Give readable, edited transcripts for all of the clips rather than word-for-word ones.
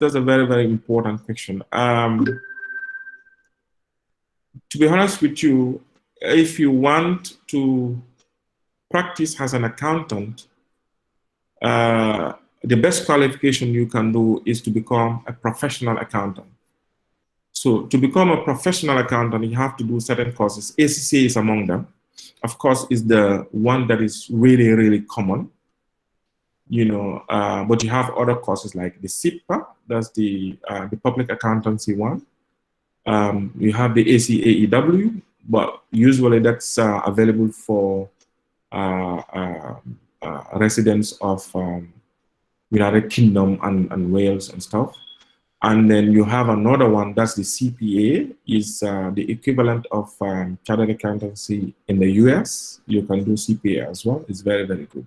That's a very, very important question. To be honest with you, if you want to practice as an accountant, the best qualification you can do is to become a professional accountant. So to become a professional accountant, you have to do certain courses. ACCA is among them. Of course, is the one that is really, really common. You know, but you have other courses like the SIPA, that's the public accountancy one. You have the ACAEW, but usually that's available for residents of United Kingdom and Wales and stuff. And then you have another one, that's the CPA, is the equivalent of chartered accountancy in the US. You can do CPA as well. It's very, very good.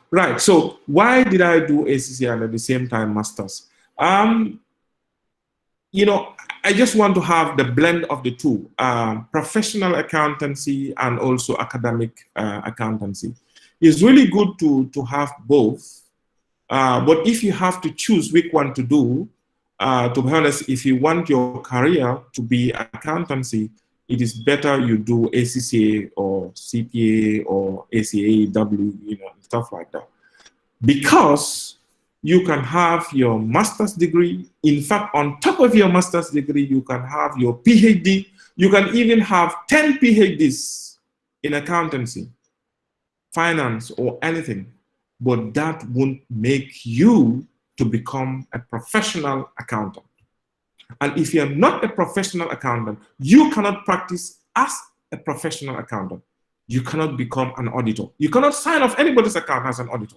Right, so why did I do ACCA and at the same time masters? You know, I just want to have the blend of the two, professional accountancy and also academic accountancy. It's really good to have both, but if you have to choose which one to do, to be honest, if you want your career to be accountancy, it is better you do ACCA or CPA or ACAEW, you know, stuff like that. Because you can have your master's degree. In fact, on top of your master's degree, you can have your PhD. You can even have 10 PhDs in accountancy, finance, or anything. But that won't make you to become a professional accountant. And if you're not a professional accountant, you cannot practice as a professional accountant. You cannot become an auditor. You cannot sign off anybody's account as an auditor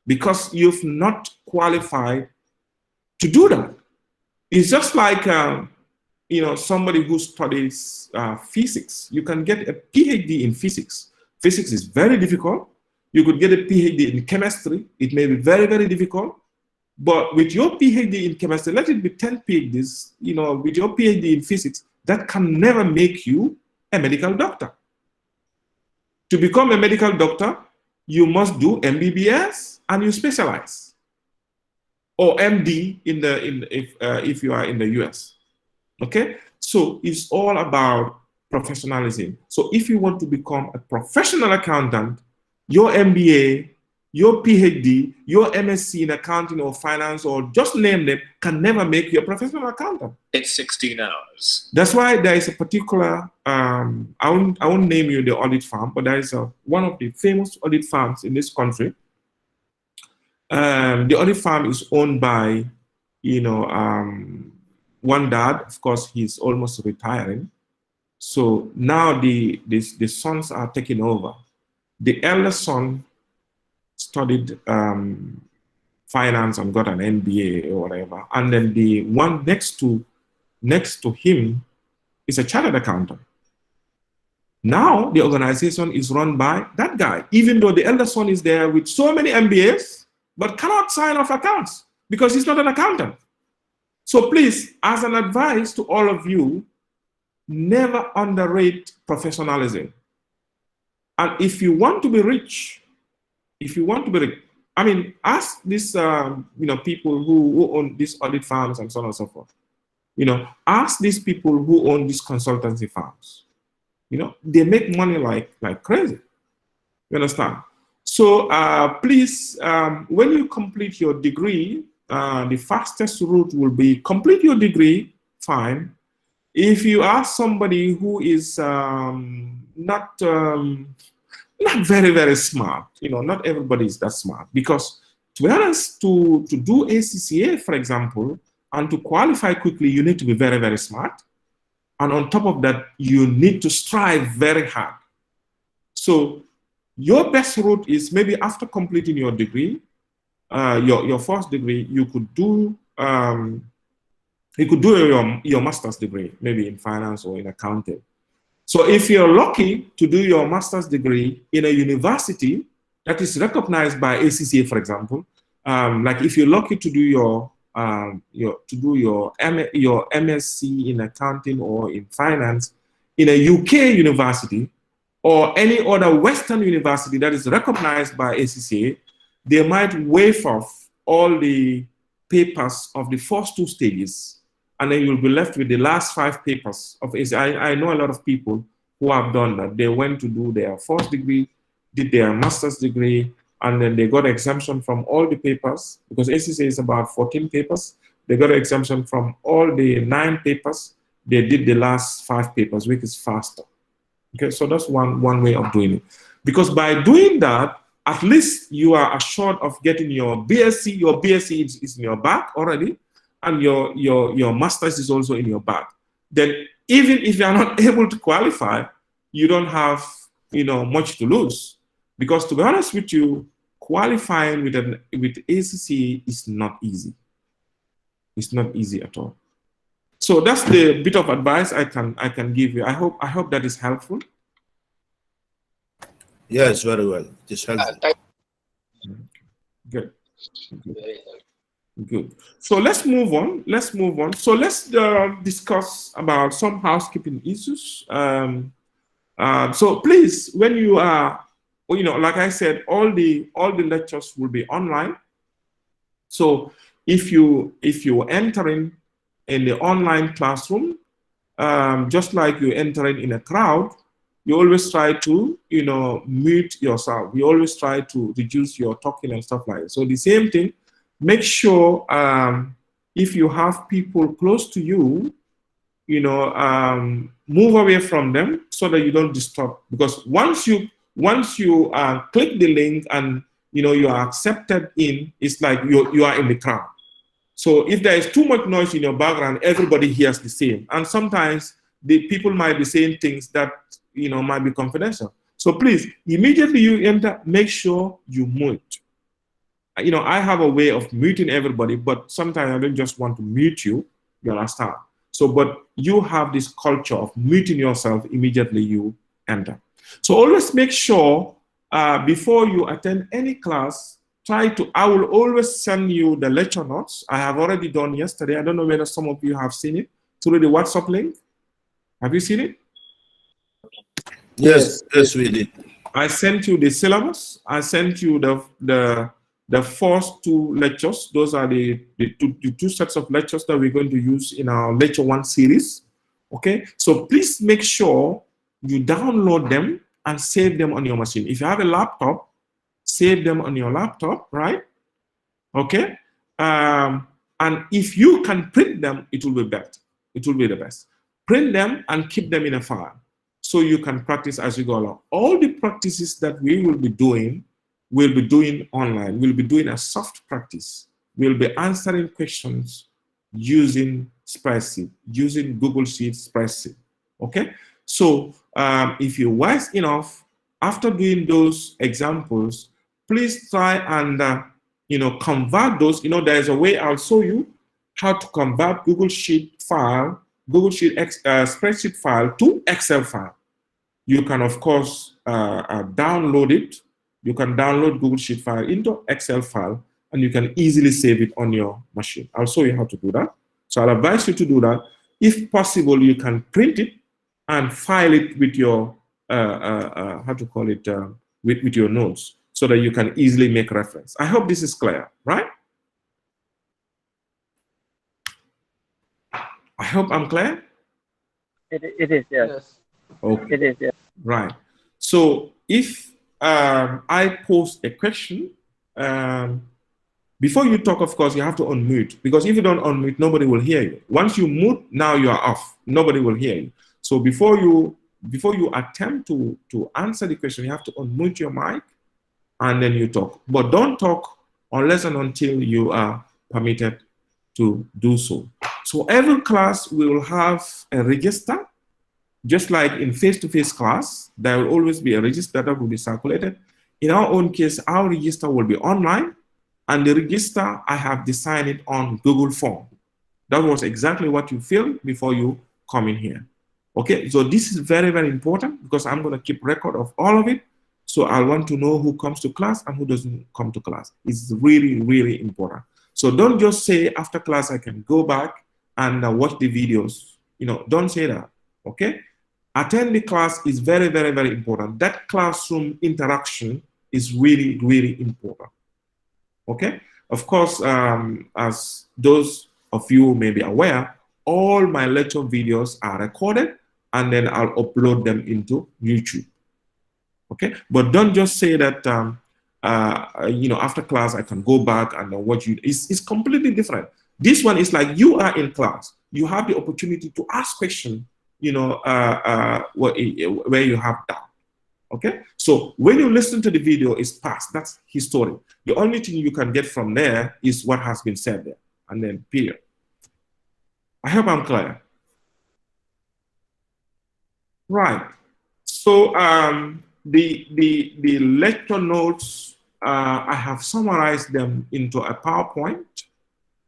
because you've not qualified to do that. It's just like you know, somebody who studies physics. You can get a PhD in physics. Physics is very difficult. You could get a PhD in chemistry. It may be very, very difficult. But with your PhD in chemistry, let it be 10 PhDs, you know, with your PhD in physics, that can never make you a medical doctor. To become a medical doctor, you must do MBBS and you specialize, or MD if you are in the US. Okay, so it's all about professionalism. So if you want to become a professional accountant, your MBA, your PhD, your MSc in accounting or finance, or just name them, can never make you a professional accountant. It's 16 hours. That's why there is a particular, I won't name you the audit firm, but there is one of the famous audit firms in this country. The audit firm is owned by, you know, one dad. Of course, he's almost retiring. So now the sons are taking over. The eldest son studied finance and got an MBA or whatever, and then the one next to him is a chartered accountant. Now the organization is run by that guy, even though the eldest son is there with so many MBAs, but cannot sign off accounts because he's not an accountant. So please, as an advice to all of you, never underrate professionalism. And if you want to be rich, I mean, ask these you know, people who own these audit firms and so on and so forth. You know, ask these people who own these consultancy firms. You know, they make money like crazy. You understand? So please, when you complete your degree, the fastest route will be complete your degree, fine. If you ask somebody who is not very, very smart, you know, not everybody is that smart, because to be honest, to do ACCA, for example, and to qualify quickly, you need to be very, very smart. And on top of that, you need to strive very hard. So your best route is maybe after completing your degree, your first degree, you could do your master's degree, maybe in finance or in accounting. So if you're lucky to do your master's degree in a university that is recognized by ACCA, for example, like if you're lucky to do your MSc in accounting or in finance in a UK university or any other Western university that is recognized by ACCA, they might waive off all the papers of the first 2 stages, and then you'll be left with the last 5 papers of AC. I know a lot of people who have done that. They went to do their first degree, did their master's degree, and then they got exemption from all the papers, because ACCA is about 14 papers. They got an exemption from all the 9 papers. They did the last 5 papers, which is faster. Okay, so that's one way of doing it. Because by doing that, at least you are assured of getting your BSc. Your BSc is in your bag already, and your master's is also in your bag. Then even if you are not able to qualify, you don't have much to lose. Because to be honest with you, qualifying with ACCA is not easy. It's not easy at all. So that's the bit of advice I can give you. I hope that is helpful. Yes, very well. Just helpful. Good. Good. So let's move on. So let's discuss about some housekeeping issues. So please, when you are, like I said, all the lectures will be online. So if you entering in the online classroom, just like you entering in a crowd, you always try to mute yourself. You always try to reduce your talking and stuff like that. So the same thing. Make sure if you have people close to you, move away from them so that you don't disturb. Because once you click the link and you are accepted in, it's like you are in the crowd. So if there is too much noise in your background, everybody hears the same. And sometimes the people might be saying things that might be confidential. So please, immediately you enter, make sure you mute. I have a way of muting everybody, but sometimes I don't just want to mute you. You understand? So, but you have this culture of muting yourself immediately you enter. So always make sure before you attend any class, I will always send you the lecture notes. I have already done yesterday. I don't know whether some of you have seen it through the WhatsApp link. Have you seen it? Yes, we did. I sent you the syllabus. I sent you the first 2 lectures. Those are the two sets of lectures that we're going to use in our lecture 1 series. Okay, so please make sure you download them and save them on your machine. If you have a laptop, save them on your laptop, right? Okay, and if you can print them, it will be better. It will be the best. Print them and keep them in a file so you can practice as you go along. All the practices that we will be doing, we'll be doing online. We'll be doing a soft practice. We'll be answering questions using spreadsheet, using Google Sheets spreadsheet. Okay, so if you're wise enough, after doing those examples, please try and convert those. There is a way I'll show you how to convert Google Sheet file, spreadsheet file to Excel file. You can of course download it. You can download Google Sheet file into Excel file, and you can easily save it on your machine. I'll show you how to do that. So I'll advise you to do that. If possible, you can print it and file it with your with your notes, so that you can easily make reference. I hope this is clear, right? I hope I'm clear. It is, yes. Okay. It is, yes. Right. So if I post a question, before you talk, of course, you have to unmute, because if you don't unmute, nobody will hear you. Once you mute, now you are off. Nobody will hear you. So before you attempt to answer the question, you have to unmute your mic and then you talk. But don't talk unless and until you are permitted to do so. So every class will have a register. Just like in face-to-face class, there will always be a register that will be circulated. In our own case, our register will be online, and the register, I have designed it on Google Form. That was exactly what you filled before you come in here. Okay, so this is very, very important, because I'm going to keep record of all of it. So I want to know who comes to class and who doesn't come to class. It's really, really important. So don't just say after class I can go back and watch the videos. Don't say that. Okay. Attend the class is very, very, very important. That classroom interaction is really, really important. Okay? Of course, as those of you may be aware, all my lecture videos are recorded and then I'll upload them into YouTube. Okay, but don't just say that, you know, after class I can go back and watch you. It's completely different. This one is like you are in class. You have the opportunity to ask questions, you know, where you have doubt. Okay, so when you listen to the video, it's past. That's history. The only thing you can get from there is what has been said there, and then period. I hope I'm clear. Right. So the lecture notes, I have summarized them into a PowerPoint,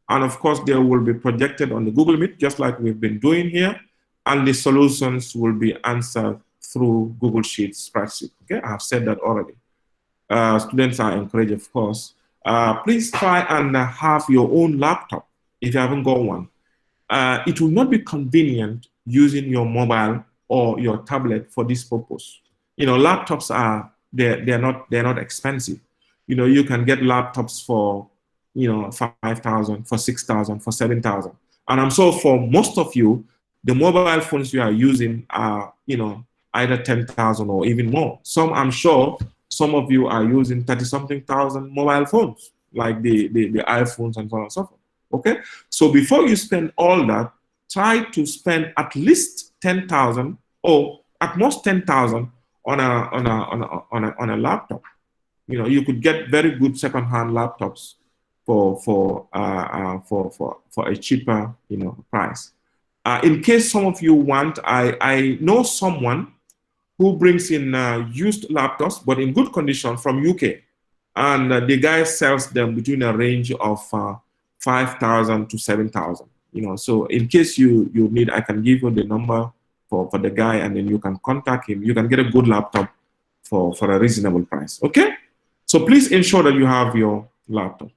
and of course they will be projected on the Google Meet, just like we've been doing here, and the solutions will be answered through Google Sheets spreadsheet. Okay, I have said that already. Students are encouraged, of course. Please try and have your own laptop if you haven't got one. It will not be convenient using your mobile or your tablet for this purpose. You know, laptops are they're not expensive. You know, you can get laptops for, you know, 5,000, for 6,000, for 7,000, and I'm sure for most of you, the mobile phones you are using are, you know, either 10,000 or even more. Some, I'm sure, some of you are using 30-something thousand mobile phones, like the iPhones and so on and so forth. Okay, so before you spend all that, try to spend at least 10,000 or at most 10,000 on a laptop. You know, you could get very good second-hand laptops for a cheaper, you know, price. In case some of you want, I know someone who brings in used laptops, but in good condition from UK, and the guy sells them between a range of 5,000 to 7,000. You know, so in case you need, I can give you the number for the guy, and then you can contact him. You can get a good laptop for a reasonable price. Okay, so please ensure that you have your laptop.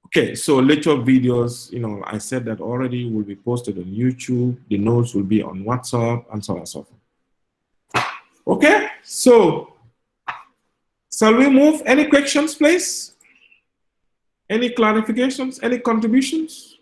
Okay, so lecture videos, you know, I said that already, will be posted on YouTube. The notes will be on WhatsApp, and so on and so forth. Okay, so shall we move? Any questions, please? Any clarifications? Any contributions?